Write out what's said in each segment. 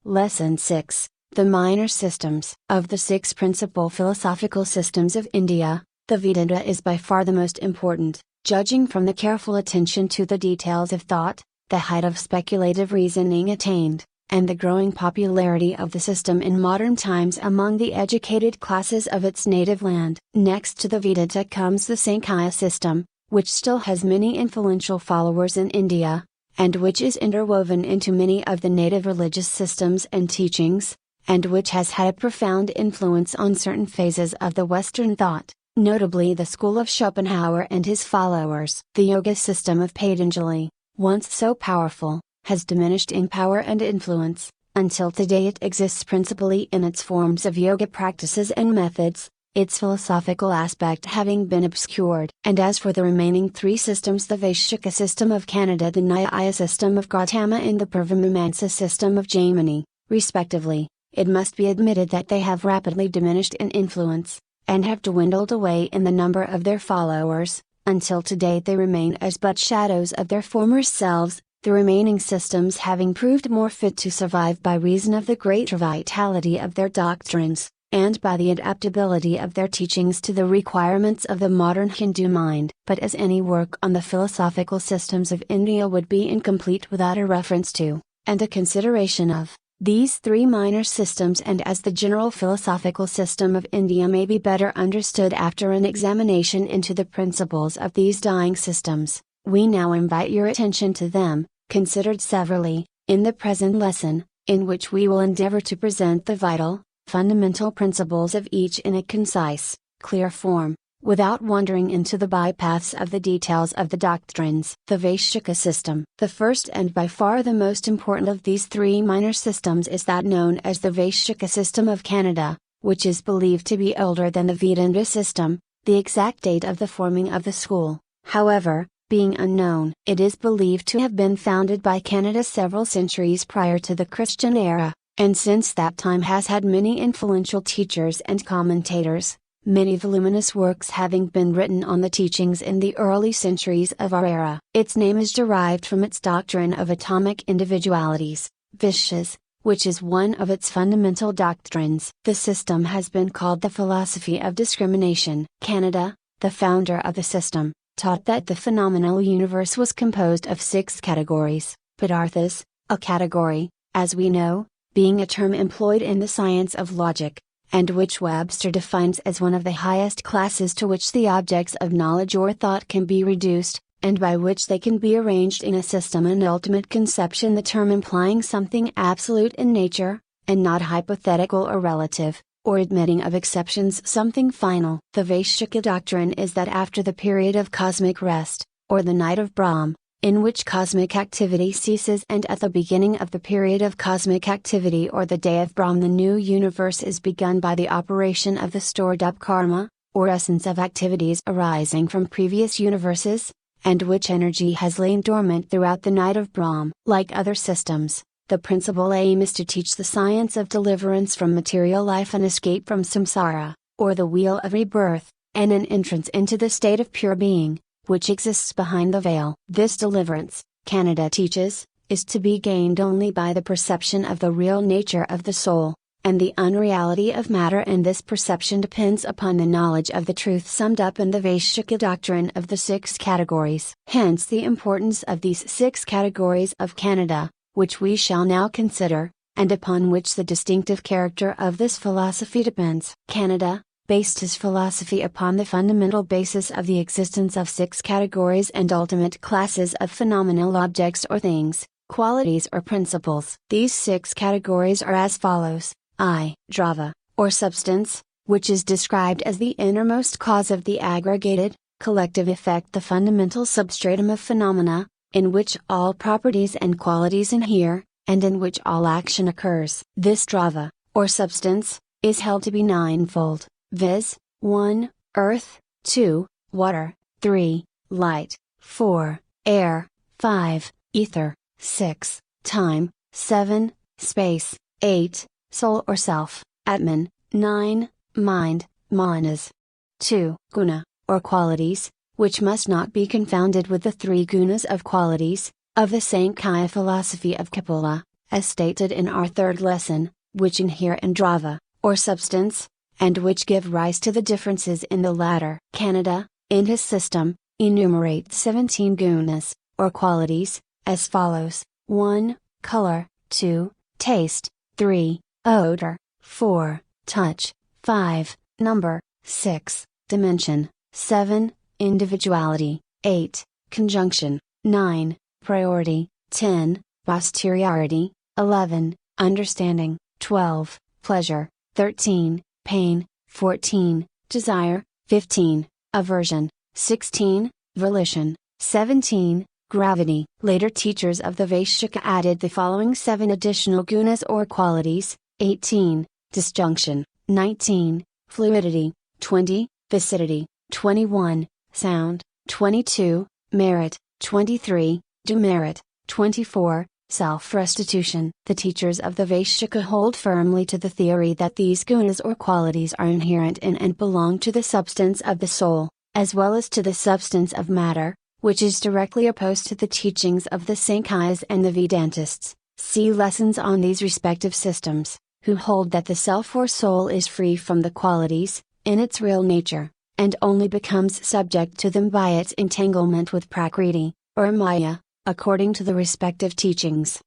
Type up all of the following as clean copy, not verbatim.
Lesson 6, The Minor Systems. Of the 6 principal philosophical systems of India, the Vedanta is by far the most important, judging from the careful attention to the details of thought, the height of speculative reasoning attained, and the growing popularity of the system in modern times among the educated classes of its native land. Next to the Vedanta comes the Sankhya system, which still has many influential followers in India, and which is interwoven into many of the native religious systems and teachings, and which has had a profound influence on certain phases of the Western thought, notably the school of Schopenhauer and his followers. The yoga system of Patanjali, once so powerful, has diminished in power and influence, until today it exists principally in its forms of yoga practices and methods, its philosophical aspect having been obscured. And as for the remaining 3 systems, the Vaisheshika system of Canada, the Nyaya system of Gautama, and the Purvamimamsa system of Jaimini, respectively, it must be admitted that they have rapidly diminished in influence, and have dwindled away in the number of their followers, until today they remain as but shadows of their former selves, the remaining systems having proved more fit to survive by reason of the greater vitality of their doctrines, and by the adaptability of their teachings to the requirements of the modern Hindu mind. But as any work on the philosophical systems of India would be incomplete without a reference to, and a consideration of, these 3 minor systems, and as the general philosophical system of India may be better understood after an examination into the principles of these dying systems, we now invite your attention to them, considered severally, in the present lesson, in which we will endeavor to present the vital, fundamental principles of each in a concise, clear form, without wandering into the bypaths of the details of the doctrines. The Vaisheshika system. The first and by far the most important of these 3 minor systems is that known as the Vaisheshika system of Canada, which is believed to be older than the Vedanta system, the exact date of the forming of the school, however, being unknown. It is believed to have been founded by Canada several centuries prior to the Christian era, and since that time has had many influential teachers and commentators, many voluminous works having been written on the teachings in the early centuries of our era. Its name is derived from its doctrine of atomic individualities, Vishas, which is one of its fundamental doctrines. The system has been called the philosophy of discrimination. Canada, the founder of the system, taught that the phenomenal universe was composed of 6 categories, Padarthas, a category, as we know, being a term employed in the science of logic, and which Webster defines as one of the highest classes to which the objects of knowledge or thought can be reduced, and by which they can be arranged in a system and ultimate conception, the term implying something absolute in nature, and not hypothetical or relative, or admitting of exceptions something final. The Vaisheshika doctrine is that after the period of cosmic rest, or the night of Brahm, in which cosmic activity ceases, and at the beginning of the period of cosmic activity or the day of Brahm, the new universe is begun by the operation of the stored up karma, or essence of activities arising from previous universes, and which energy has lain dormant throughout the night of Brahm. Like other systems, the principal aim is to teach the science of deliverance from material life and escape from samsara, or the wheel of rebirth, and an entrance into the state of pure being, which exists behind the veil. This deliverance, Canada teaches, is to be gained only by the perception of the real nature of the soul, and the unreality of matter, and this perception depends upon the knowledge of the truth summed up in the Vaisheshika doctrine of the 6 categories. Hence the importance of these 6 categories of Canada, which we shall now consider, and upon which the distinctive character of this philosophy depends. Canada based his philosophy upon the fundamental basis of the existence of 6 categories and ultimate classes of phenomenal objects or things, qualities or principles. These 6 categories are as follows: I. Drava, or substance, which is described as the innermost cause of the aggregated, collective effect, the fundamental substratum of phenomena, in which all properties and qualities inhere, and in which all action occurs. This Drava, or substance, is held to be ninefold, viz., 1. Earth, 2. Water, 3. Light, 4. Air, 5. Ether, 6. Time, 7. Space, 8. Soul or self, Atman, 9. Mind, Manas. 2. Guna, or qualities, which must not be confounded with the 3 gunas of qualities, of the Sankhya philosophy of Kapila, as stated in our third lesson, which inhere in Drava, or substance, and which give rise to the differences in the latter. Canada, in his system, enumerates 17 gunas, or qualities, as follows: 1. Color, 2. Taste, 3. Odor, 4. Touch, 5. Number, 6. Dimension, 7. Individuality, 8. Conjunction, 9. Priority, 10. Posteriority, 11. Understanding, 12. Pleasure, 13. Pain, 14. Desire, 15. Aversion, 16. Volition, 17. Gravity. Later teachers of the Vaishika added the following 7 additional gunas or qualities: 18. Disjunction, 19. Fluidity, 20. Viscidity, 21. Sound, 22. Merit, 23. Demerit, 24. Self-restitution. The teachers of the Vaishika hold firmly to the theory that these gunas or qualities are inherent in and belong to the substance of the soul, as well as to the substance of matter, which is directly opposed to the teachings of the Sankhya's and the Vedantists. See lessons on these respective systems, who hold that the self or soul is free from the qualities, in its real nature, and only becomes subject to them by its entanglement with Prakriti, or Maya, according to the respective teachings.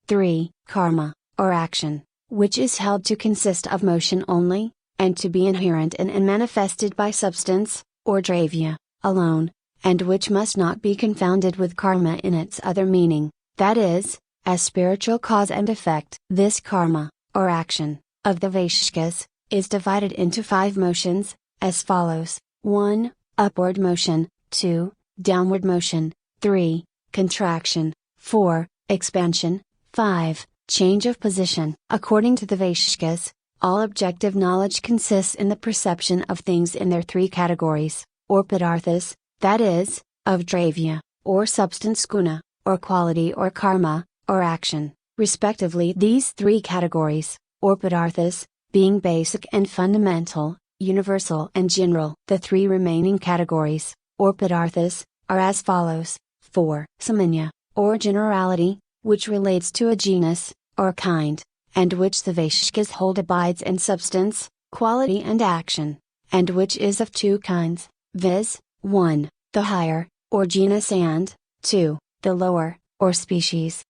3. Karma, or action, which is held to consist of motion only, and to be inherent in and manifested by substance, or dravya, alone, and which must not be confounded with karma in its other meaning, that is, as spiritual cause and effect. This karma, or action, of the Vaishikas, is divided into 5 motions, as follows: 1. Upward motion, 2. Downward motion, 3. Contraction, 4. Expansion, 5. Change of position. According to the Vaishikas, all objective knowledge consists in the perception of things in their 3 categories, or padarthas, that is, of dravya, or substance guna, or quality or karma, or action, respectively. These 3 categories, or padarthas, being basic and fundamental, universal and general. The 3 remaining categories, or padarthas, are as follows: 4. Samanya, or generality, which relates to a genus, or kind, and which the Vaishikas hold abides in substance, quality and action, and which is of 2 kinds, viz. 1. The higher, or genus, and 2. The lower, or species.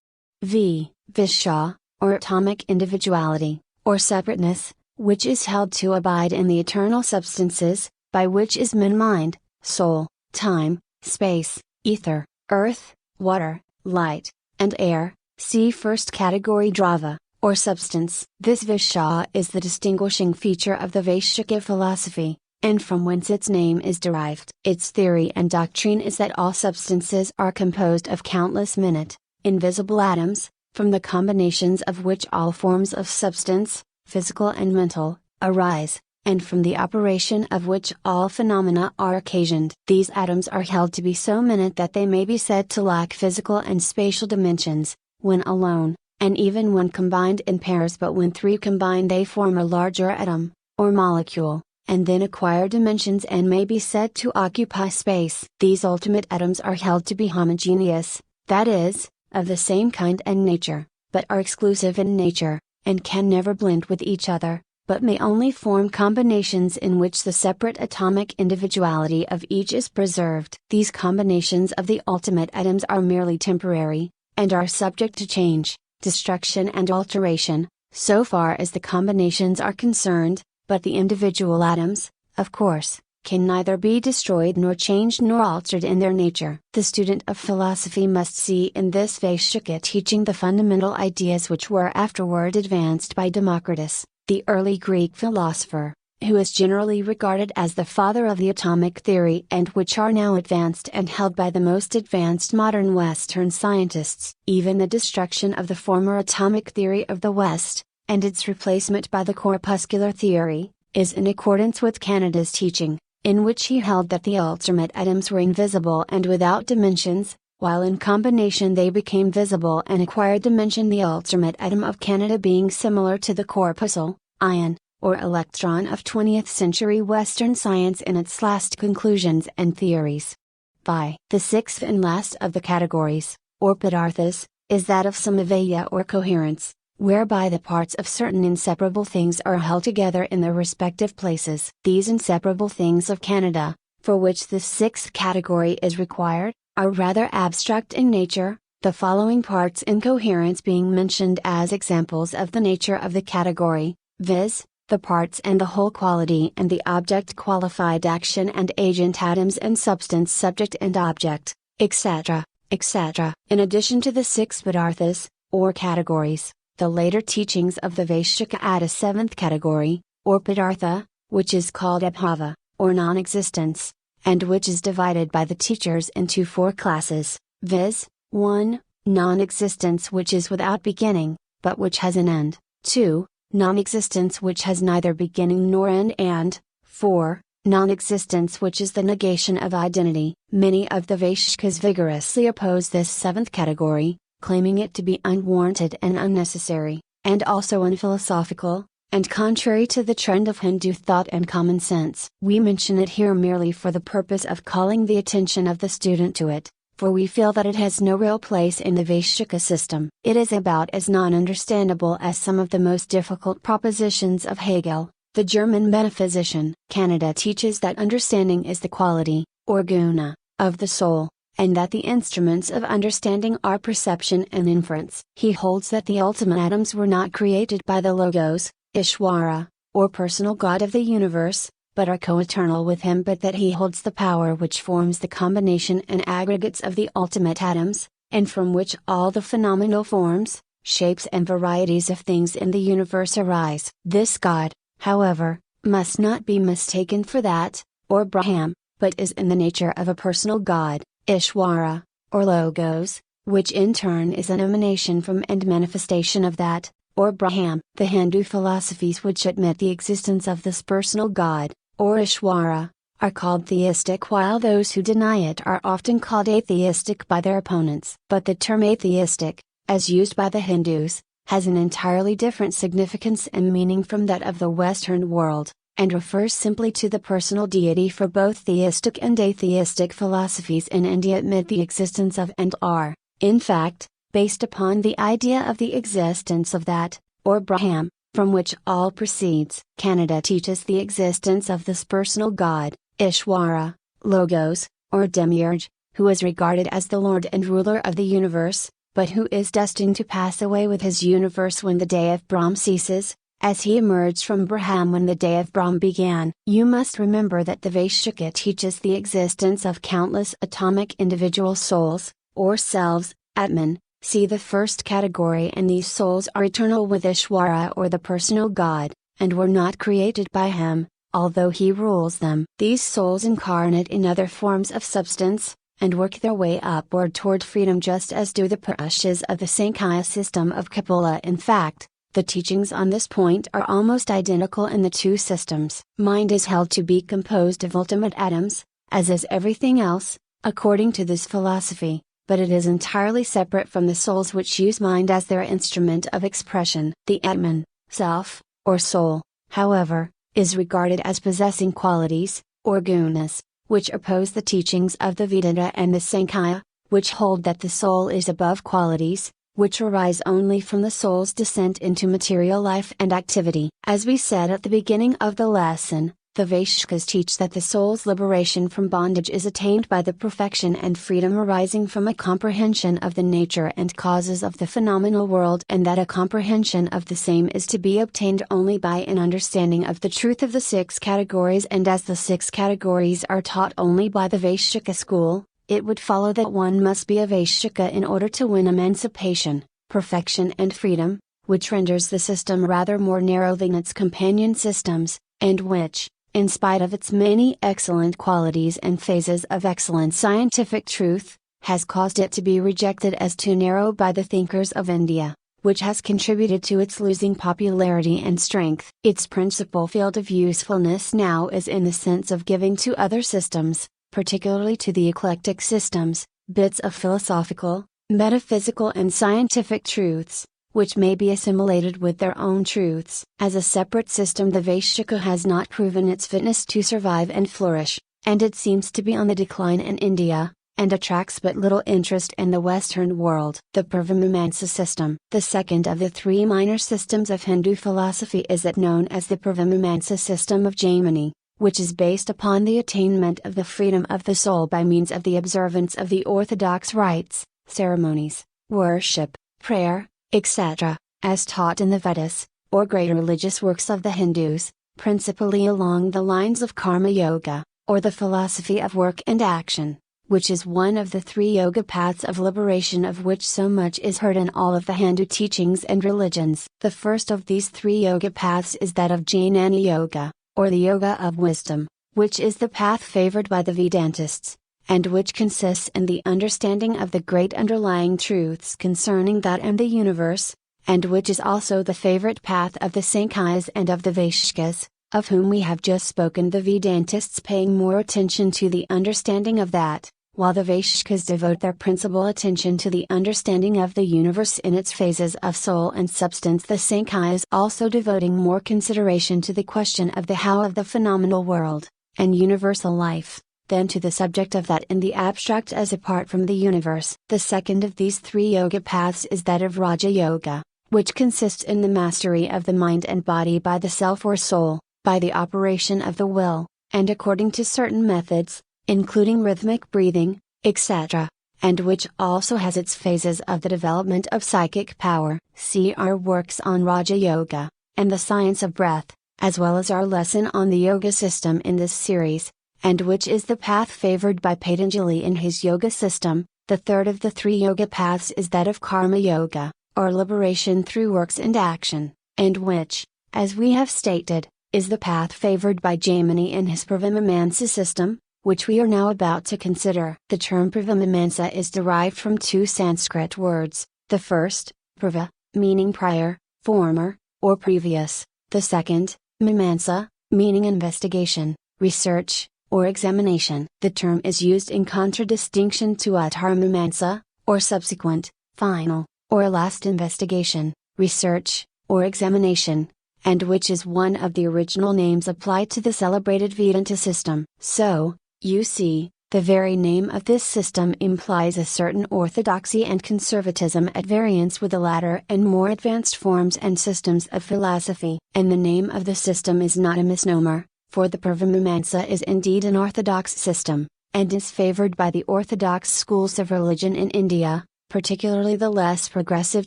Vishya, or atomic individuality, or separateness, which is held to abide in the eternal substances, by which is mind, soul, time, space, ether, earth, water, light, and air. See first category Drava, or substance. This Vishya is the distinguishing feature of the Vaishika philosophy, and from whence its name is derived. Its theory and doctrine is that all substances are composed of countless minute, invisible atoms, from the combinations of which all forms of substance, physical and mental, arise, and from the operation of which all phenomena are occasioned. These atoms are held to be so minute that they may be said to lack physical and spatial dimensions, when alone, and even when combined in pairs, but when 3 combine they form a larger atom, or molecule, and then acquire dimensions and may be said to occupy space. These ultimate atoms are held to be homogeneous, that is, of the same kind and nature, but are exclusive in nature, and can never blend with each other, but may only form combinations in which the separate atomic individuality of each is preserved. These combinations of the ultimate atoms are merely temporary, and are subject to change, destruction and alteration, so far as the combinations are concerned, but the individual atoms, of course, can neither be destroyed nor changed nor altered in their nature. The student of philosophy must see in this Vaishika teaching the fundamental ideas which were afterward advanced by Democritus, the early Greek philosopher, who is generally regarded as the father of the atomic theory, and which are now advanced and held by the most advanced modern Western scientists. Even the destruction of the former atomic theory of the West, and its replacement by the corpuscular theory, is in accordance with Canada's teaching, in which he held that the ultimate atoms were invisible and without dimensions, while in combination they became visible and acquired dimension. The ultimate atom of Canada being similar to the corpuscle, ion, or electron of 20th century Western science in its last conclusions and theories. By the 6th and last of the categories, or padarthas, is that of samavaya or coherence, whereby the parts of certain inseparable things are held together in their respective places. These inseparable things of Canada, for which this sixth category is required, are rather abstract in nature, the following parts in coherence being mentioned as examples of the nature of the category, viz., the parts and the whole quality and the object qualified action and agent atoms and substance subject and object, etc., etc. In addition to the six padarthas, or categories, the later teachings of the Vaishika add a seventh category, or padartha, which is called abhava, or non-existence, and which is divided by the teachers into four classes, viz., 1. Non-existence which is without beginning, but which has an end, 2. Non-existence which has neither beginning nor end, and 4. Non-existence which is the negation of identity. Many of the Vaishnakas vigorously oppose this seventh category, claiming it to be unwarranted and unnecessary, and also unphilosophical, and contrary to the trend of Hindu thought and common sense. We mention it here merely for the purpose of calling the attention of the student to it, for we feel that it has no real place in the Vaishika system. It is about as non-understandable as some of the most difficult propositions of Hegel, the German metaphysician. Canada teaches that understanding is the quality, or guna, of the soul, and that the instruments of understanding are perception and inference. He holds that the ultimate atoms were not created by the Logos, Ishwara, or personal God of the universe, but are co-eternal with him, but that he holds the power which forms the combination and aggregates of the ultimate atoms, and from which all the phenomenal forms, shapes and varieties of things in the universe arise. This God, however, must not be mistaken for that, or Brahman, but is in the nature of a personal God, Ishwara, or Logos, which in turn is an emanation from and manifestation of that, or Brahman. The Hindu philosophies which admit the existence of this personal God, or Ishwara, are called theistic, while those who deny it are often called atheistic by their opponents. But the term atheistic, as used by the Hindus, has an entirely different significance and meaning from that of the Western world, and refers simply to the personal deity, for both theistic and atheistic philosophies in India admit the existence of and are, in fact, based upon the idea of the existence of that, or Brahman, from which all proceeds. Canada teaches the existence of this personal God, Ishwara, Logos, or Demiurge, who is regarded as the Lord and ruler of the universe, but who is destined to pass away with his universe when the day of Brahm ceases, as he emerged from Brahman when the day of Brahm began. You must remember that the Vaishika teaches the existence of countless atomic individual souls, or selves, Atman. See the first category, and these souls are eternal with Ishwara, or the personal God, and were not created by him, although he rules them. These souls incarnate in other forms of substance, and work their way upward toward freedom, just as do the Purushas of the Sankhya system of Kapila. In fact, the teachings on this point are almost identical in the two systems. Mind is held to be composed of ultimate atoms, as is everything else, according to this philosophy, but it is entirely separate from the souls which use mind as their instrument of expression. The Atman, self, or soul, however, is regarded as possessing qualities, or gunas, which oppose the teachings of the Vedanta and the Sankhya, which hold that the soul is above qualities, which arise only from the soul's descent into material life and activity. As we said at the beginning of the lesson, the Vaishnakas teach that the soul's liberation from bondage is attained by the perfection and freedom arising from a comprehension of the nature and causes of the phenomenal world, and that a comprehension of the same is to be obtained only by an understanding of the truth of the six categories. And as the six categories are taught only by the Vaishaka school, it would follow that one must be a Vaishaka in order to win emancipation, perfection and freedom, which renders the system rather more narrow than its companion systems, and which, in spite of its many excellent qualities and phases of excellent scientific truth, has caused it to be rejected as too narrow by the thinkers of India, which has contributed to its losing popularity and strength. Its principal field of usefulness now is in the sense of giving to other systems, particularly to the eclectic systems, bits of philosophical, metaphysical and scientific truths, which may be assimilated with their own truths. As a separate system, the Vaishaka has not proven its fitness to survive and flourish, and it seems to be on the decline in India, and attracts but little interest in the Western world. The Purvamamsa system. The second of the three minor systems of Hindu philosophy is that known as the Purvamamsa system of Jaimini, which is based upon the attainment of the freedom of the soul by means of the observance of the orthodox rites, ceremonies, worship, prayer, etc., as taught in the Vedas, or great religious works of the Hindus, principally along the lines of Karma Yoga, or the philosophy of work and action, which is one of the three yoga paths of liberation of which so much is heard in all of the Hindu teachings and religions. The first of these three yoga paths is that of Jnana Yoga, or the Yoga of Wisdom, which is the path favored by the Vedantists, and which consists in the understanding of the great underlying truths concerning that and the universe, and which is also the favorite path of the Sankhya's and of the Vaishnagas, of whom we have just spoken. The Vedantists paying more attention to the understanding of that, while the Vaishnagas devote their principal attention to the understanding of the universe in its phases of soul and substance. The Sankhya's also devoting more consideration to the question of the how of the phenomenal world, and universal life, than to the subject of that in the abstract as apart from the universe. The second of these three yoga paths is that of Raja Yoga, which consists in the mastery of the mind and body by the self or soul, by the operation of the will, and according to certain methods, including rhythmic breathing, etc., and which also has its phases of the development of psychic power. See our works on Raja Yoga, and the science of breath, as well as our lesson on the yoga system in this series, and which is the path favored by Patanjali in his yoga system. The third of the three yoga paths is that of Karma Yoga, or liberation through works and action, and which, as we have stated, is the path favored by Jaimini in his Purvamamsa system, which we are now about to consider. The term Purvamamsa is derived from two Sanskrit words, the first, Purva, meaning prior, former, or previous, the second, Mimamsa, meaning investigation, research, or examination. The term is used in contradistinction to Uttaramamsa, or subsequent, final, or last investigation, research, or examination, and which is one of the original names applied to the celebrated Vedanta system. So, you see, the very name of this system implies a certain orthodoxy and conservatism at variance with the latter and more advanced forms and systems of philosophy. And the name of the system is not a misnomer, for the Purvamamsa is indeed an orthodox system, and is favored by the orthodox schools of religion in India, particularly the less progressive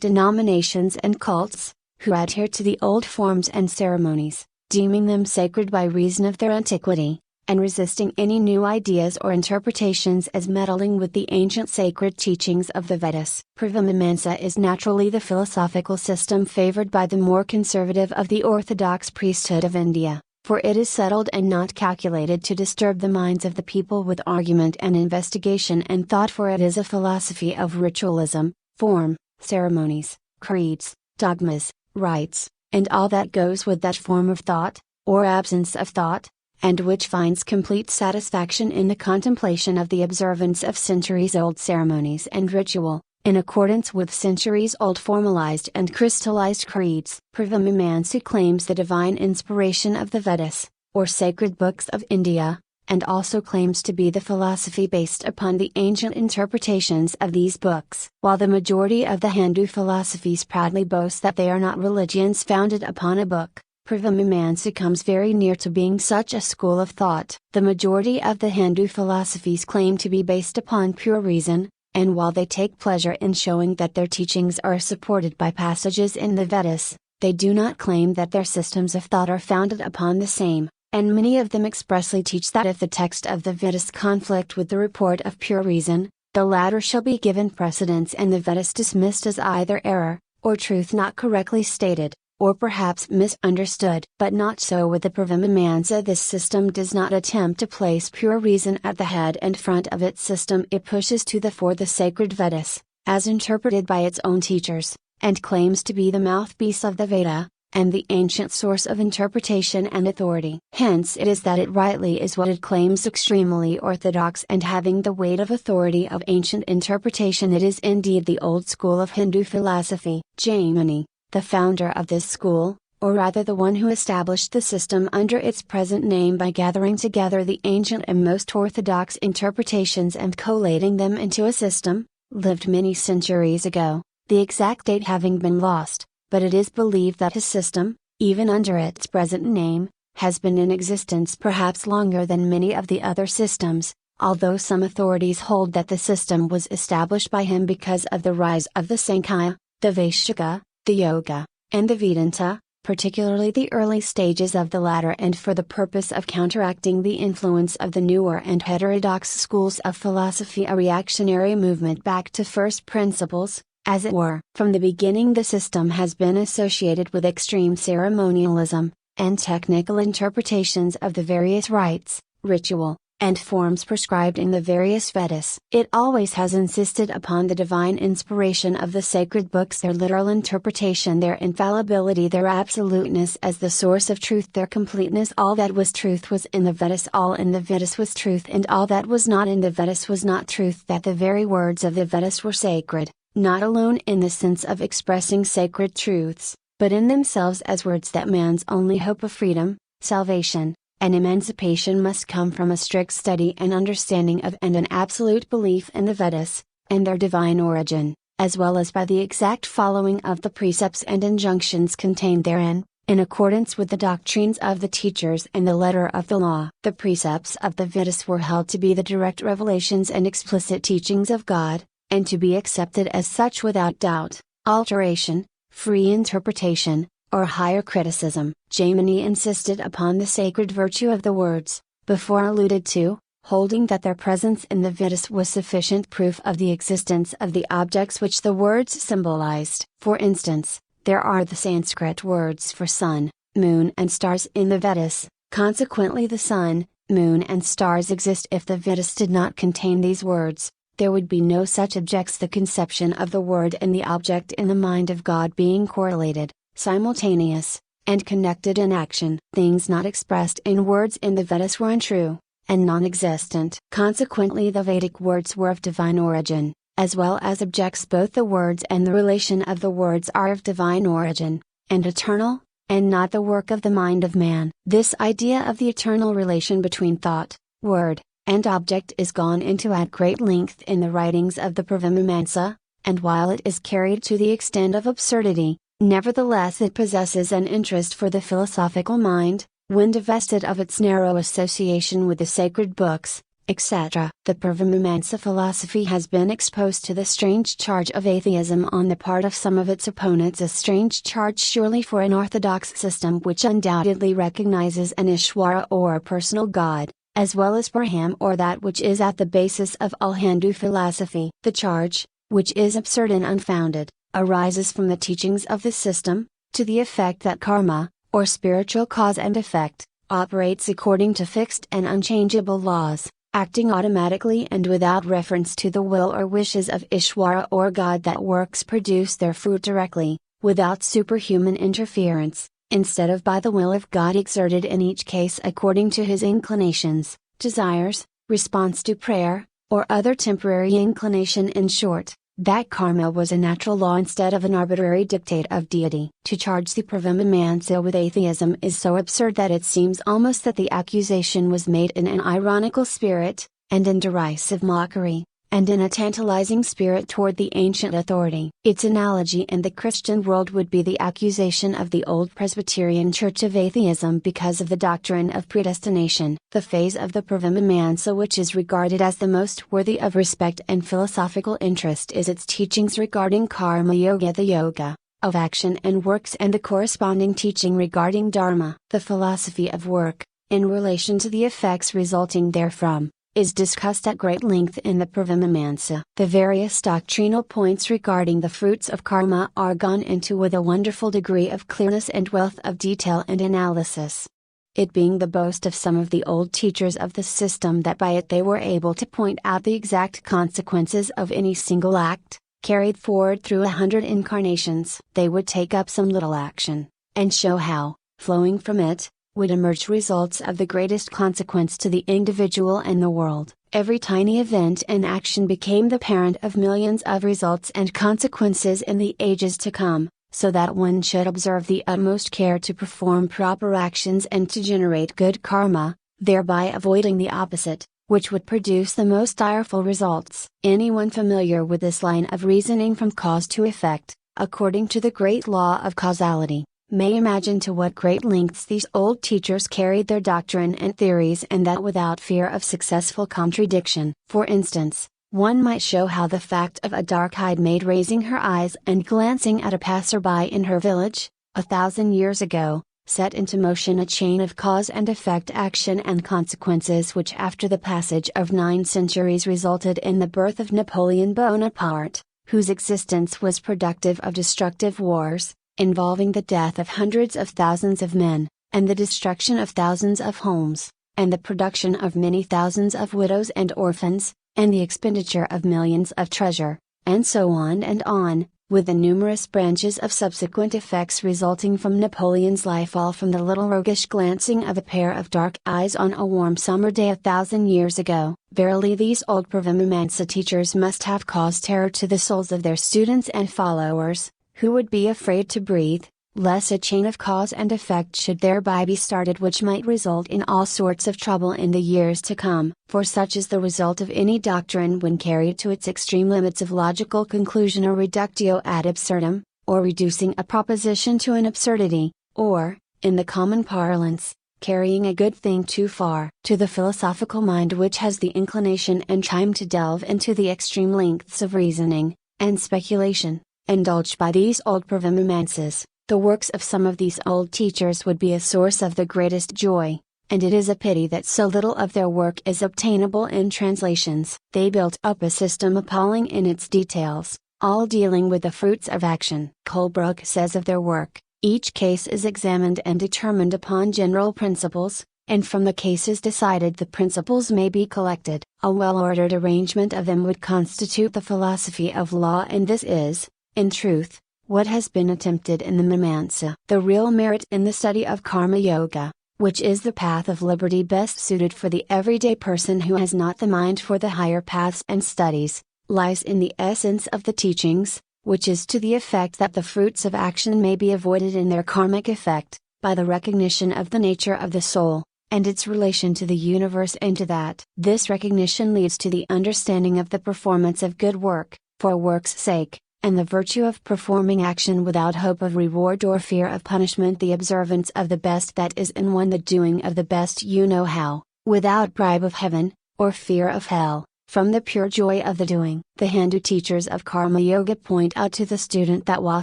denominations and cults, who adhere to the old forms and ceremonies, deeming them sacred by reason of their antiquity, and resisting any new ideas or interpretations as meddling with the ancient sacred teachings of the Vedas. Purvamamsa is naturally the philosophical system favored by the more conservative of the orthodox priesthood of India, for it is settled and not calculated to disturb the minds of the people with argument and investigation and thought, for it is a philosophy of ritualism, form, ceremonies, creeds, dogmas, rites, and all that goes with that form of thought, or absence of thought, and which finds complete satisfaction in the contemplation of the observance of centuries-old ceremonies and ritual, in accordance with centuries-old formalized and crystallized creeds. Purvamamsa claims the divine inspiration of the Vedas, or sacred books of India, and also claims to be the philosophy based upon the ancient interpretations of these books. While the majority of the Hindu philosophies proudly boast that they are not religions founded upon a book, Purvamamsa comes very near to being such a school of thought. The majority of the Hindu philosophies claim to be based upon pure reason, and while they take pleasure in showing that their teachings are supported by passages in the Vedas, they do not claim that their systems of thought are founded upon the same, and many of them expressly teach that if the text of the Vedas conflict with the report of pure reason, the latter shall be given precedence and the Vedas dismissed as either error, or truth not correctly stated, or perhaps misunderstood. But not so with the Purvamamsa. This system does not attempt to place pure reason at the head and front of its system. It pushes to the fore the sacred Vedas, as interpreted by its own teachers, and claims to be the mouthpiece of the Veda, and the ancient source of interpretation and authority. Hence it is that it rightly is what it claims extremely orthodox and having the weight of authority of ancient interpretation. It is indeed the old school of Hindu philosophy. Jaimini, the founder of this school, or rather the one who established the system under its present name by gathering together the ancient and most orthodox interpretations and collating them into a system, lived many centuries ago, the exact date having been lost, but it is believed that his system, even under its present name, has been in existence perhaps longer than many of the other systems, although some authorities hold that the system was established by him because of the rise of the Sankhya, the Vaishaka, the Yoga, and the Vedanta, particularly the early stages of the latter, and for the purpose of counteracting the influence of the newer and heterodox schools of philosophy, a reactionary movement back to first principles, as it were. From the beginning the system has been associated with extreme ceremonialism, and technical interpretations of the various rites, ritual, and forms prescribed in the various Vedas. It always has insisted upon the divine inspiration of the sacred books, their literal interpretation, their infallibility, their absoluteness as the source of truth, their completeness. All that was truth was in the Vedas, all in the Vedas was truth, and all that was not in the Vedas was not truth, that the very words of the Vedas were sacred, not alone in the sense of expressing sacred truths, but in themselves as words that man's only hope of freedom, salvation, and emancipation must come from a strict study and understanding of and an absolute belief in the Vedas, and their divine origin, as well as by the exact following of the precepts and injunctions contained therein, in accordance with the doctrines of the teachers and the letter of the law. The precepts of the Vedas were held to be the direct revelations and explicit teachings of God, and to be accepted as such without doubt, alteration, free interpretation, or higher criticism. Jaimini insisted upon the sacred virtue of the words, before alluded to, holding that their presence in the Vedas was sufficient proof of the existence of the objects which the words symbolized. For instance, there are the Sanskrit words for sun, moon and stars in the Vedas, consequently the sun, moon and stars exist. If the Vedas did not contain these words, there would be no such objects, the conception of the word and the object in the mind of God being correlated, simultaneous, and connected in action. Things not expressed in words in the Vedas were untrue, and non-existent. Consequently the Vedic words were of divine origin, as well as objects. Both the words and the relation of the words are of divine origin, and eternal, and not the work of the mind of man. This idea of the eternal relation between thought, word, and object is gone into at great length in the writings of the Pravamamamsa, and while it is carried to the extent of absurdity, nevertheless it possesses an interest for the philosophical mind, when divested of its narrow association with the sacred books, etc. The Pravamamamsa philosophy has been exposed to the strange charge of atheism on the part of some of its opponents, a strange charge surely for an orthodox system which undoubtedly recognizes an Ishwara or personal God, as well as Brahman, or that which is at the basis of all Hindu philosophy. The charge, which is absurd and unfounded, arises from the teachings of the system, to the effect that karma, or spiritual cause and effect, operates according to fixed and unchangeable laws, acting automatically and without reference to the will or wishes of Ishwara or God, that works produce their fruit directly, without superhuman interference, instead of by the will of God exerted in each case according to his inclinations, desires, response to prayer, or other temporary inclination. In short, that karma was a natural law instead of an arbitrary dictate of deity. To charge the Pravamamamsa with atheism is so absurd that it seems almost that the accusation was made in an ironical spirit, and in derisive mockery, and in a tantalizing spirit toward the ancient authority. Its analogy in the Christian world would be the accusation of the old Presbyterian Church of atheism because of the doctrine of predestination. The phase of the Pravamamamsa which is regarded as the most worthy of respect and philosophical interest is its teachings regarding karma yoga, the yoga of action and works, and the corresponding teaching regarding dharma, the philosophy of work, in relation to the effects resulting therefrom, is discussed at great length in the Pravamamamsa. The various doctrinal points regarding the fruits of karma are gone into with a wonderful degree of clearness and wealth of detail and analysis. It being the boast of some of the old teachers of the system that by it they were able to point out the exact consequences of any single act, carried forward through 100 incarnations. They would take up some little action, and show how, flowing from it, would emerge results of the greatest consequence to the individual and the world. Every tiny event and action became the parent of millions of results and consequences in the ages to come, so that one should observe the utmost care to perform proper actions and to generate good karma, thereby avoiding the opposite, which would produce the most direful results. Anyone familiar with this line of reasoning from cause to effect, according to the great law of causality, may imagine to what great lengths these old teachers carried their doctrine and theories, and that without fear of successful contradiction. For instance, one might show how the fact of a dark-eyed maid raising her eyes and glancing at a passerby in her village, 1,000 years ago, set into motion a chain of cause and effect, action and consequences, which after the passage of 9 centuries resulted in the birth of Napoleon Bonaparte, whose existence was productive of destructive wars, involving the death of hundreds of thousands of men, and the destruction of thousands of homes, and the production of many thousands of widows and orphans, and the expenditure of millions of treasure, and so on, with the numerous branches of subsequent effects resulting from Napoleon's life, all from the little roguish glancing of a pair of dark eyes on a warm summer day 1,000 years ago. Verily these old Pravimamsa teachers must have caused terror to the souls of their students and followers, who would be afraid to breathe, lest a chain of cause and effect should thereby be started which might result in all sorts of trouble in the years to come. For such is the result of any doctrine when carried to its extreme limits of logical conclusion or reductio ad absurdum, or reducing a proposition to an absurdity, or, in the common parlance, carrying a good thing too far. To the philosophical mind which has the inclination and time to delve into the extreme lengths of reasoning, and speculation, indulged by these old Pravimamansas, the works of some of these old teachers would be a source of the greatest joy, and it is a pity that so little of their work is obtainable in translations. They built up a system appalling in its details, all dealing with the fruits of action. Colebrook says of their work, each case is examined and determined upon general principles, and from the cases decided the principles may be collected. A well-ordered arrangement of them would constitute the philosophy of law, and this is, in truth, what has been attempted in the Mimamsa. The real merit in the study of Karma Yoga, which is the path of liberty best suited for the everyday person who has not the mind for the higher paths and studies, lies in the essence of the teachings, which is to the effect that the fruits of action may be avoided in their karmic effect, by the recognition of the nature of the soul, and its relation to the universe, and to that this recognition leads to the understanding of the performance of good work, for work's sake, and the virtue of performing action without hope of reward or fear of punishment, the observance of the best that is in one, the doing of the best you know how, without bribe of heaven, or fear of hell, from the pure joy of the doing. The Hindu teachers of Karma Yoga point out to the student that while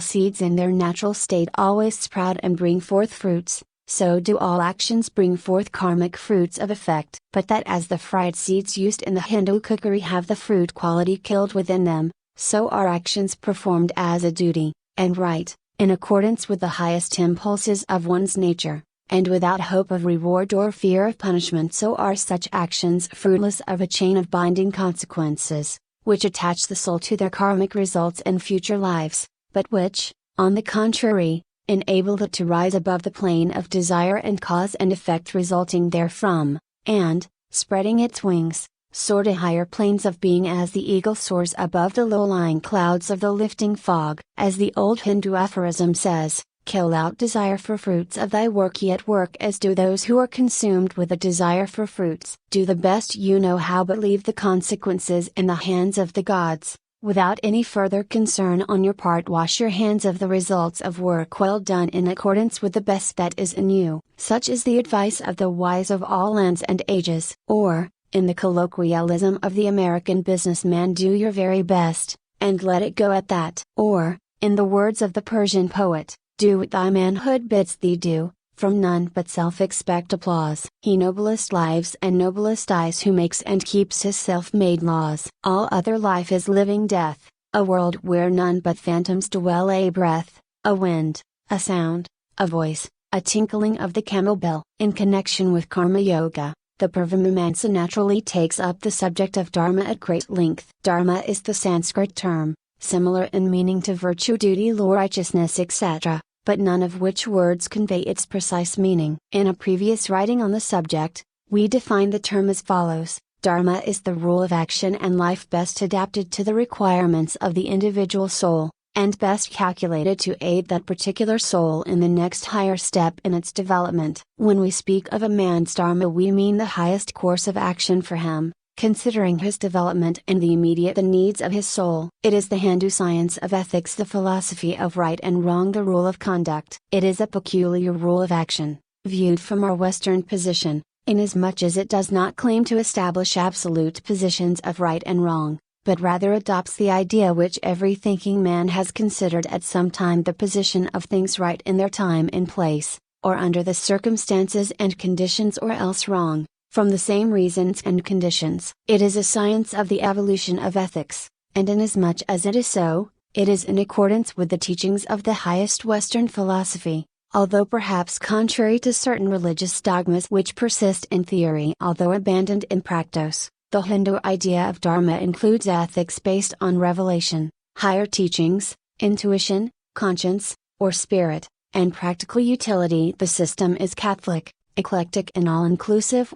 seeds in their natural state always sprout and bring forth fruits, so do all actions bring forth karmic fruits of effect, but that as the fried seeds used in the Hindu cookery have the fruit quality killed within them, so are actions performed as a duty, and right, in accordance with the highest impulses of one's nature, and without hope of reward or fear of punishment, so are such actions fruitless of a chain of binding consequences, which attach the soul to their karmic results in future lives, but which, on the contrary, enable it to rise above the plane of desire and cause and effect resulting therefrom, and, spreading its wings, soar to higher planes of being as the eagle soars above the low-lying clouds of the lifting fog. As the old Hindu aphorism says, kill out desire for fruits of thy work, yet work as do those who are consumed with a desire for fruits. Do the best you know how, but leave the consequences in the hands of the gods. Without any further concern on your part, wash your hands of the results of work well done in accordance with the best that is in you. Such is the advice of the wise of all lands and ages. Or, in the colloquialism of the American businessman, do your very best, and let it go at that. Or, in the words of the Persian poet, do what thy manhood bids thee do, from none but self expect applause. He noblest lives and noblest dies who makes and keeps his self-made laws. All other life is living death, a world where none but phantoms dwell, a breath, a wind, a sound, a voice, a tinkling of the camel bell. In connection with Karma Yoga, the Pravimamsa naturally takes up the subject of Dharma at great length. Dharma is the Sanskrit term, similar in meaning to virtue, duty, law, righteousness, etc., but none of which words convey its precise meaning. In a previous writing on the subject, we define the term as follows: Dharma is the rule of action and life best adapted to the requirements of the individual soul, and best calculated to aid that particular soul in the next higher step in its development. When we speak of a man's dharma, we mean the highest course of action for him, considering his development and the immediate needs of his soul. It is the Hindu science of ethics, the philosophy of right and wrong, the rule of conduct. It is a peculiar rule of action, viewed from our Western position, inasmuch as it does not claim to establish absolute positions of right and wrong, but rather adopts the idea which every thinking man has considered at some time the position of things right in their time and place, or under the circumstances and conditions, or else wrong, from the same reasons and conditions. It is a science of the evolution of ethics, and inasmuch as it is so, it is in accordance with the teachings of the highest Western philosophy, although perhaps contrary to certain religious dogmas which persist in theory although abandoned in practice. The Hindu idea of dharma includes ethics based on revelation, higher teachings, intuition, conscience, or spirit, and practical utility. The system is Catholic, eclectic and all-inclusive,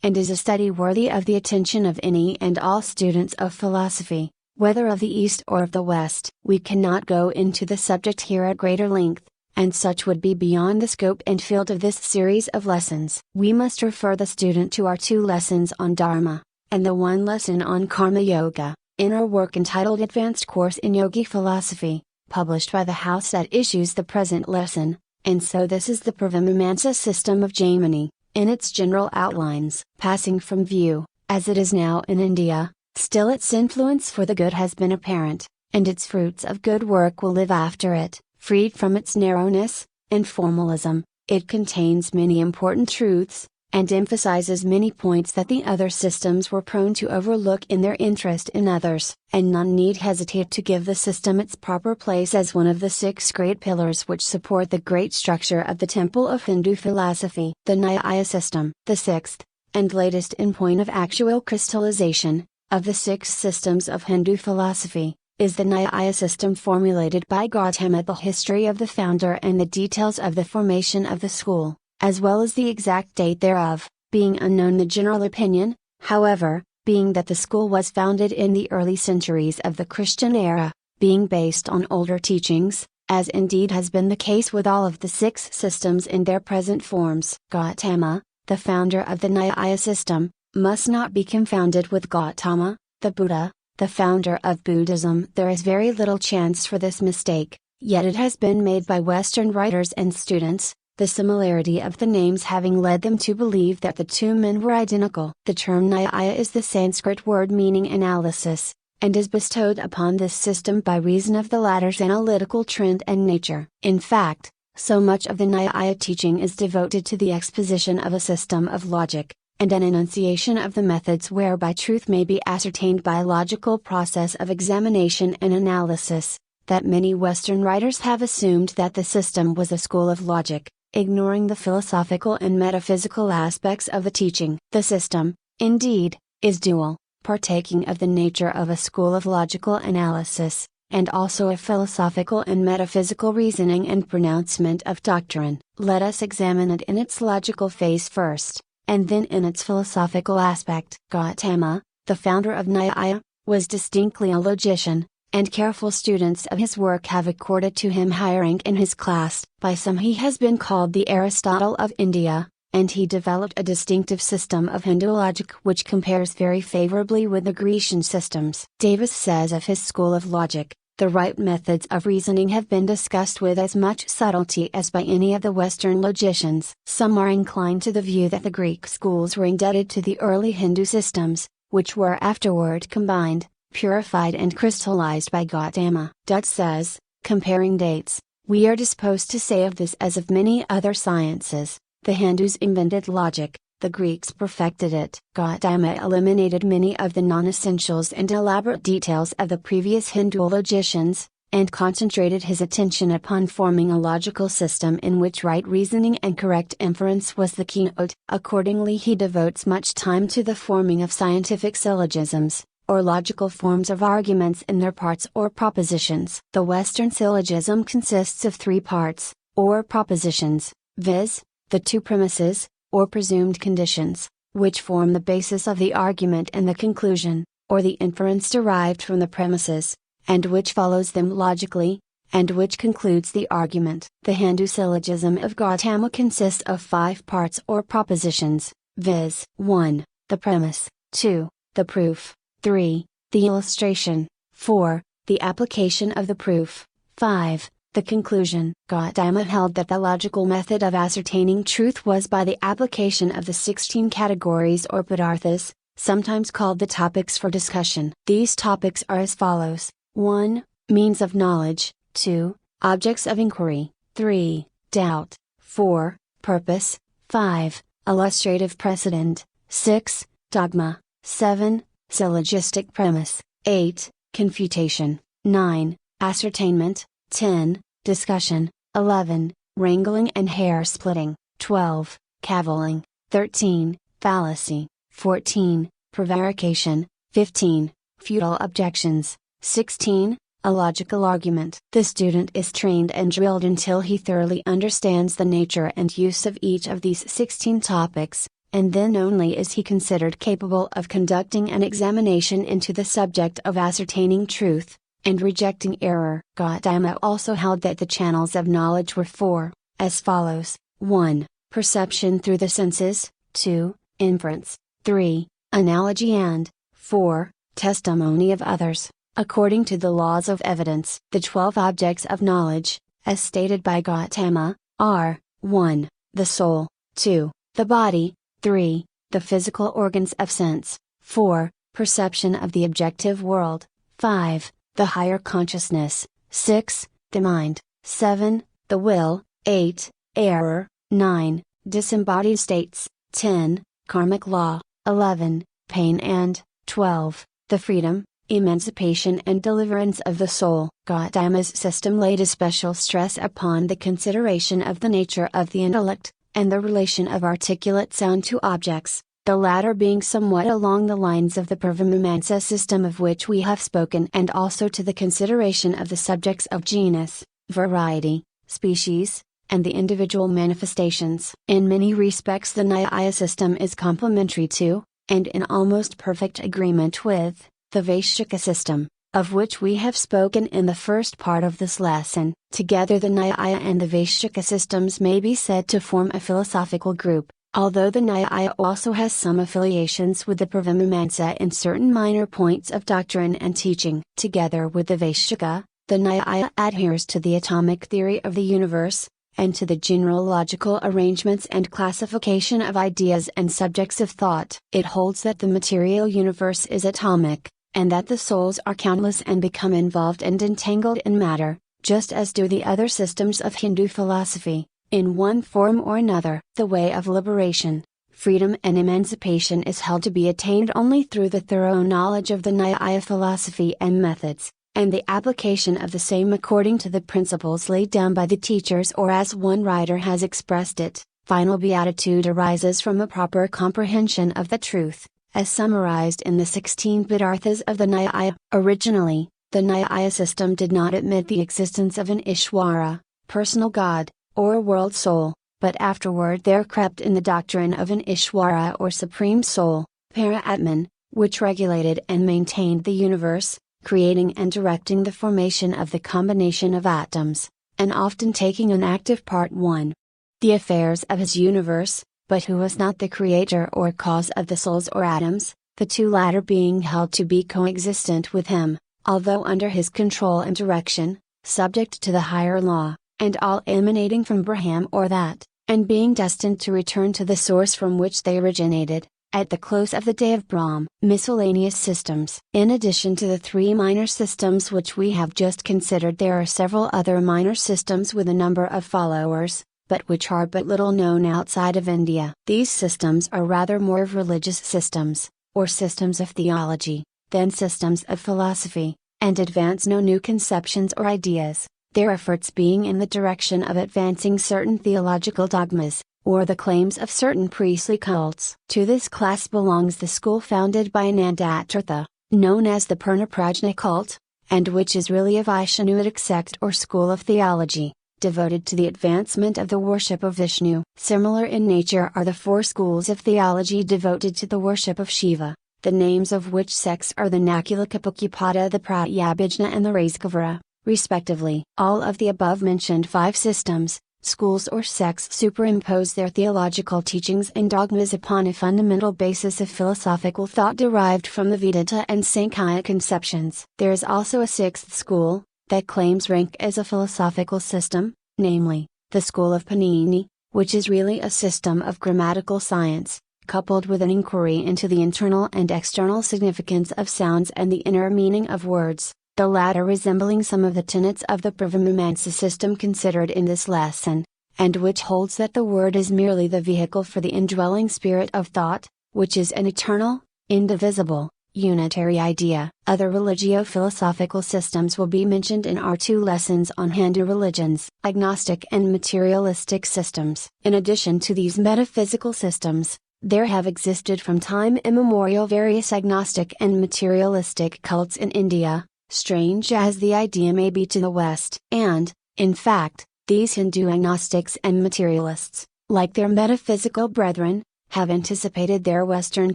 and is a study worthy of the attention of any and all students of philosophy, whether of the East or of the West. We cannot go into the subject here at greater length, and such would be beyond the scope and field of this series of lessons. We must refer the student to our 2 lessons on Dharma, and the 1 lesson on Karma Yoga, in our work entitled Advanced Course in Yogi Philosophy, published by the house that issues the present lesson. And so this is the Pravamamsa system of Jaimini, in its general outlines. Passing from view, as it is now in India, still its influence for the good has been apparent, and its fruits of good work will live after it. Freed from its narrowness and formalism, it contains many important truths, and emphasizes many points that the other systems were prone to overlook in their interest in others. And none need hesitate to give the system its proper place as one of the 6 great pillars which support the great structure of the temple of Hindu philosophy. The Nyaya system, the 6th, and latest in point of actual crystallization, of the 6 systems of Hindu philosophy, is the Nyaya system formulated by Gautama. The history of the founder and the details of the formation of the school, as well as the exact date thereof, being unknown. The general opinion, however, being that the school was founded in the early centuries of the Christian era, being based on older teachings, as indeed has been the case with all of the 6 systems in their present forms. Gautama, the founder of the Nyaya system, must not be confounded with Gautama, the Buddha, the founder of Buddhism. There is very little chance for this mistake, yet it has been made by Western writers and students, the similarity of the names having led them to believe that the 2 men were identical. The term Nyaya is the Sanskrit word meaning analysis, and is bestowed upon this system by reason of the latter's analytical trend and nature. In fact, so much of the Nyaya teaching is devoted to the exposition of a system of logic, and an enunciation of the methods whereby truth may be ascertained by a logical process of examination and analysis, that many Western writers have assumed that the system was a school of logic, ignoring the philosophical and metaphysical aspects of the teaching. The system, indeed, is dual, partaking of the nature of a school of logical analysis, and also of philosophical and metaphysical reasoning and pronouncement of doctrine. Let us examine it in its logical phase first, and then in its philosophical aspect. Gautama, the founder of Nyaya, was distinctly a logician, and careful students of his work have accorded to him high rank in his class. By some he has been called the Aristotle of India, and he developed a distinctive system of Hindu logic which compares very favorably with the Grecian systems. Davis says of his school of logic, the right methods of reasoning have been discussed with as much subtlety as by any of the Western logicians. Some are inclined to the view that the Greek schools were indebted to the early Hindu systems, which were afterward combined, purified and crystallized by Gautama. Dutt says, comparing dates, we are disposed to say of this as of many other sciences, the Hindus invented logic, the Greeks perfected it. Gautama eliminated many of the non-essentials and elaborate details of the previous Hindu logicians, and concentrated his attention upon forming a logical system in which right reasoning and correct inference was the keynote. Accordingly he devotes much time to the forming of scientific syllogisms, or logical forms of arguments in their parts or propositions. The Western syllogism consists of 3 parts, or propositions, viz., the 2 premises, or presumed conditions, which form the basis of the argument and the conclusion, or the inference derived from the premises, and which follows them logically, and which concludes the argument. The Hindu syllogism of Gautama consists of 5 parts or propositions, viz. 1. The premise, 2. The proof, 3. The illustration, 4. The application of the proof, 5. The conclusion. Gautama held that the logical method of ascertaining truth was by the application of the 16 categories or padarthas, sometimes called the topics for discussion. These topics are as follows: 1. Means of knowledge, 2. Objects of inquiry, 3. Doubt, 4. Purpose, 5. Illustrative precedent, 6. Dogma, 7. Syllogistic premise, 8. Confutation, 9. Ascertainment, 10. Discussion, 11. Wrangling and hair splitting, 12. Cavilling, 13. Fallacy, 14. Prevarication, 15. Futile objections, 16. Illogical argument. The student is trained and drilled until he thoroughly understands the nature and use of each of these 16 topics, and then only is he considered capable of conducting an examination into the subject of ascertaining truth, and rejecting error. Gautama also held that the channels of knowledge were 4, as follows: 1. Perception through the senses, 2. Inference, 3. Analogy, and 4. Testimony of others, according to the laws of evidence. The 12 objects of knowledge, as stated by Gautama, are: 1. The soul, 2. The body, 3. The physical organs of sense, 4. Perception of the objective world, 5. The higher consciousness, 6. The mind, 7. The will, 8. Error, 9. Disembodied states, 10. Karmic law, 11. Pain, and 12. The freedom, emancipation and deliverance of the soul. Gautama's system laid a special stress upon the consideration of the nature of the intellect, and the relation of articulate sound to objects, the latter being somewhat along the lines of the Purvamimamsa system of which we have spoken, and also to the consideration of the subjects of genus, variety, species, and the individual manifestations. In many respects the Nyaya system is complementary to, and in almost perfect agreement with, the Vaishshika system, of which we have spoken in the first part of this lesson. Together the Nyaya and the Vaishshika systems may be said to form a philosophical group, although the Nyaya also has some affiliations with the Purvamimamsa in certain minor points of doctrine and teaching. Together with the Vaishshika, the Nyaya adheres to the atomic theory of the universe, and to the general logical arrangements and classification of ideas and subjects of thought. It holds that the material universe is atomic, and that the souls are countless and become involved and entangled in matter, just as do the other systems of Hindu philosophy, in one form or another. The way of liberation, freedom and emancipation is held to be attained only through the thorough knowledge of the Nyaya philosophy and methods, and the application of the same according to the principles laid down by the teachers, or as one writer has expressed it, final beatitude arises from a proper comprehension of the truth, as summarized in the 16 padarthas of the Nyaya. Originally, the Nyaya system did not admit the existence of an Ishwara, personal God, or world soul, but afterward there crept in the doctrine of an Ishwara or supreme soul, Para-Atman, which regulated and maintained the universe, creating and directing the formation of the combination of atoms, and often taking an active part 1. The affairs of his universe, but who was not the creator or cause of the souls or atoms, the two latter being held to be coexistent with him, although under his control and direction, subject to the higher law, and all emanating from Brahman or that, and being destined to return to the source from which they originated, at the close of the day of Brahm. Miscellaneous systems. In addition to the 3 minor systems which we have just considered, there are several other minor systems with a number of followers, but which are but little known outside of India. These systems are rather more of religious systems, or systems of theology, than systems of philosophy, and advance no new conceptions or ideas, their efforts being in the direction of advancing certain theological dogmas, or the claims of certain priestly cults. To this class belongs the school founded by Anandatirtha, known as the Purnaprajna cult, and which is really a Vaishnavic sect or school of theology, devoted to the advancement of the worship of Vishnu. Similar in nature are the 4 schools of theology devoted to the worship of Shiva, the names of which sects are the Nakulakapakupada, the Pratyabhijna, and the Raskavara, respectively. All of the above-mentioned 5 systems, schools or sects superimpose their theological teachings and dogmas upon a fundamental basis of philosophical thought derived from the Vedanta and Sankhya conceptions. There is also a 6th school, that claims rank as a philosophical system, namely, the school of Panini, which is really a system of grammatical science, coupled with an inquiry into the internal and external significance of sounds and the inner meaning of words, the latter resembling some of the tenets of the Pravamimamsa system considered in this lesson, and which holds that the word is merely the vehicle for the indwelling spirit of thought, which is an eternal, indivisible, unitary idea. Other religio-philosophical systems will be mentioned in our 2 lessons on Hindu religions. Agnostic and materialistic systems. In addition to these metaphysical systems, there have existed from time immemorial various agnostic and materialistic cults in India, strange as the idea may be to the West. And, in fact, these Hindu agnostics and materialists, like their metaphysical brethren, have anticipated their Western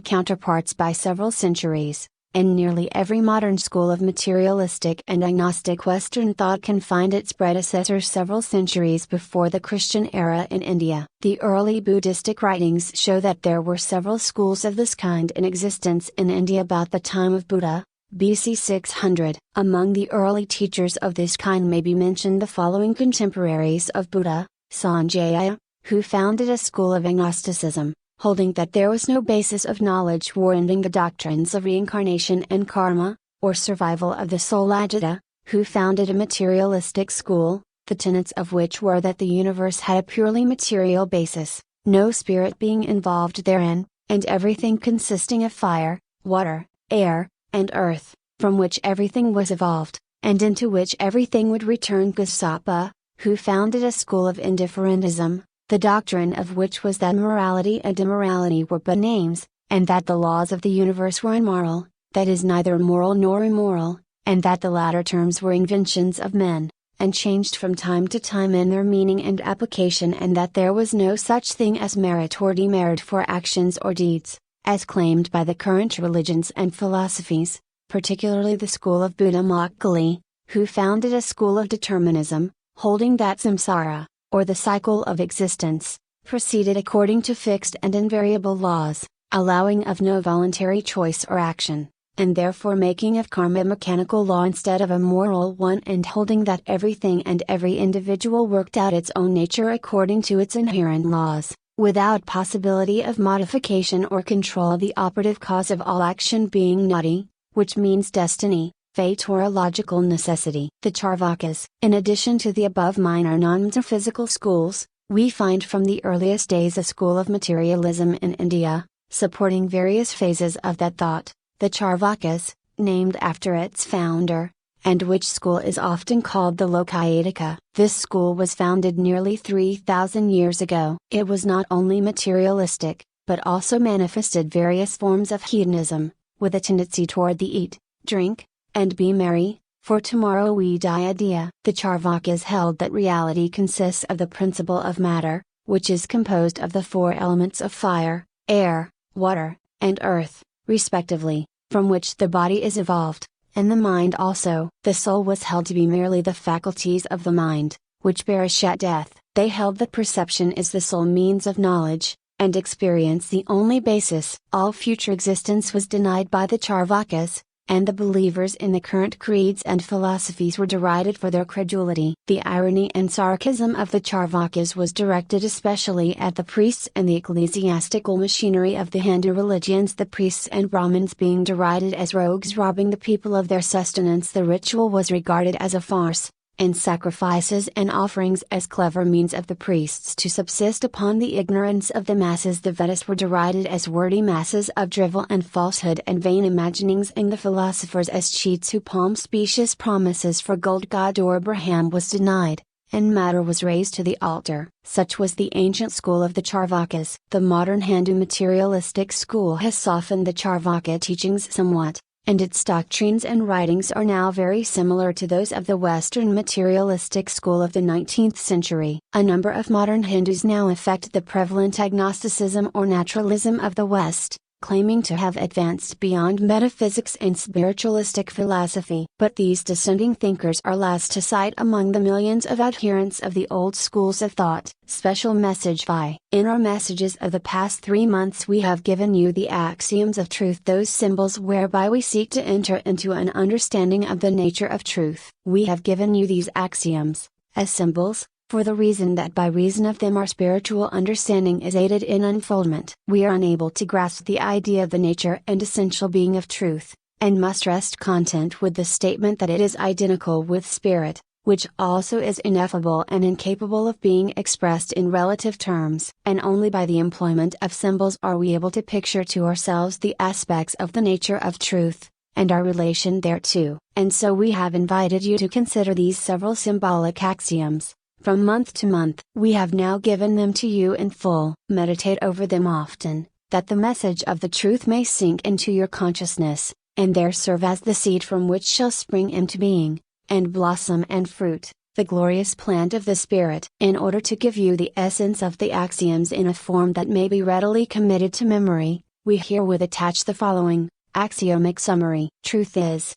counterparts by several centuries, and nearly every modern school of materialistic and agnostic Western thought can find its predecessors several centuries before the Christian era in India. The early Buddhistic writings show that there were several schools of this kind in existence in India about the time of Buddha, BC 600. Among the early teachers of this kind may be mentioned the following contemporaries of Buddha: Sanjaya, who founded a school of agnosticism, holding that there was no basis of knowledge warranting the doctrines of reincarnation and karma, or survival of the soul. Ajita, who founded a materialistic school, the tenets of which were that the universe had a purely material basis, no spirit being involved therein, and everything consisting of fire, water, air, and earth, from which everything was evolved, and into which everything would return. Kassapa, who founded a school of indifferentism, the doctrine of which was that morality and immorality were but names, and that the laws of the universe were immoral, that is neither moral nor immoral, and that the latter terms were inventions of men, and changed from time to time in their meaning and application, and that there was no such thing as merit or demerit for actions or deeds, as claimed by the current religions and philosophies, particularly the school of Buddha Makkhali, who founded a school of determinism, holding that samsara, or the cycle of existence, proceeded according to fixed and invariable laws, allowing of no voluntary choice or action, and therefore making of karma a mechanical law instead of a moral one, and holding that everything and every individual worked out its own nature according to its inherent laws, without possibility of modification or control, the operative cause of all action being nati, which means destiny, fate, or a logical necessity. The Charvakas. In addition to the above minor non-metaphysical schools, we find from the earliest days a school of materialism in India, supporting various phases of that thought, the Charvakas, named after its founder, and which school is often called the Lokayataka. This school was founded nearly 3,000 years ago. It was not only materialistic, but also manifested various forms of hedonism, with a tendency toward the eat, drink, and be merry, for tomorrow we die idea. The Charvakas held that reality consists of the principle of matter, which is composed of the 4 elements of fire, air, water, and earth, respectively, from which the body is evolved, and the mind also. The soul was held to be merely the faculties of the mind, which perish at death. They held that perception is the sole means of knowledge, and experience the only basis. All future existence was denied by the Charvakas, and the believers in the current creeds and philosophies were derided for their credulity. The irony and sarcasm of the Charvakas was directed especially at the priests and the ecclesiastical machinery of the Hindu religions, the priests and Brahmins being derided as rogues robbing the people of their sustenance. The ritual was regarded as a farce, and sacrifices and offerings as clever means of the priests to subsist upon the ignorance of the masses. The Vedas were derided as wordy masses of drivel and falsehood and vain imaginings, and the philosophers as cheats who palm specious promises for gold. God or Abraham was denied, and matter was raised to the altar. Such was the ancient school of the Charvakas. The modern Hindu materialistic school has softened the Charvaka teachings somewhat, and its doctrines and writings are now very similar to those of the Western materialistic school of the 19th century. A number of modern Hindus now affect the prevalent agnosticism or naturalism of the West, claiming to have advanced beyond metaphysics and spiritualistic philosophy. But these dissenting thinkers are last to sight among the millions of adherents of the old schools of thought. Special Message Vi. In our messages of the past 3 months we have given you the axioms of truth, those symbols whereby we seek to enter into an understanding of the nature of truth. We have given you these axioms, as symbols, for the reason that by reason of them our spiritual understanding is aided in unfoldment. We are unable to grasp the idea of the nature and essential being of truth, and must rest content with the statement that it is identical with spirit, which also is ineffable and incapable of being expressed in relative terms. And only by the employment of symbols are we able to picture to ourselves the aspects of the nature of truth, and our relation thereto. And so we have invited you to consider these several symbolic axioms. From month to month, we have now given them to you in full. Meditate over them often, that the message of the truth may sink into your consciousness, and there serve as the seed from which shall spring into being, and blossom and fruit, the glorious plant of the Spirit. In order to give you the essence of the axioms in a form that may be readily committed to memory, we herewith attach the following axiomic summary. Truth is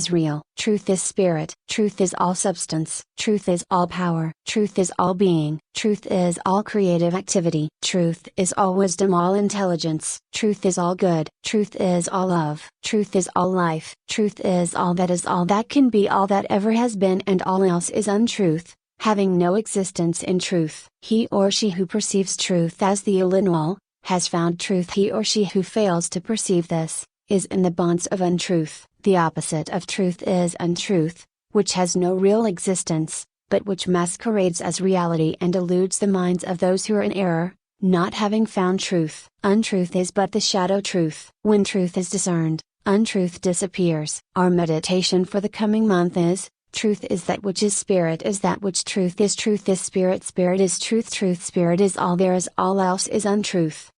real, truth is spirit, truth is all substance, truth is all power, truth is all being, truth is all creative activity, truth is all wisdom, all intelligence, truth is all good, truth is all love, truth is all life, truth is all that can be, all that ever has been, and all else is untruth, having no existence in truth. He or she who perceives truth as the all in all, has found truth. He or she who fails to perceive this, is in the bonds of untruth. The opposite of truth is untruth, which has no real existence, but which masquerades as reality and eludes the minds of those who are in error, not having found truth. Untruth is but the shadow truth. When truth is discerned, untruth disappears. Our meditation for the coming month is, truth is that which is spirit is that which truth is spirit is truth, spirit is all there is, all else is untruth.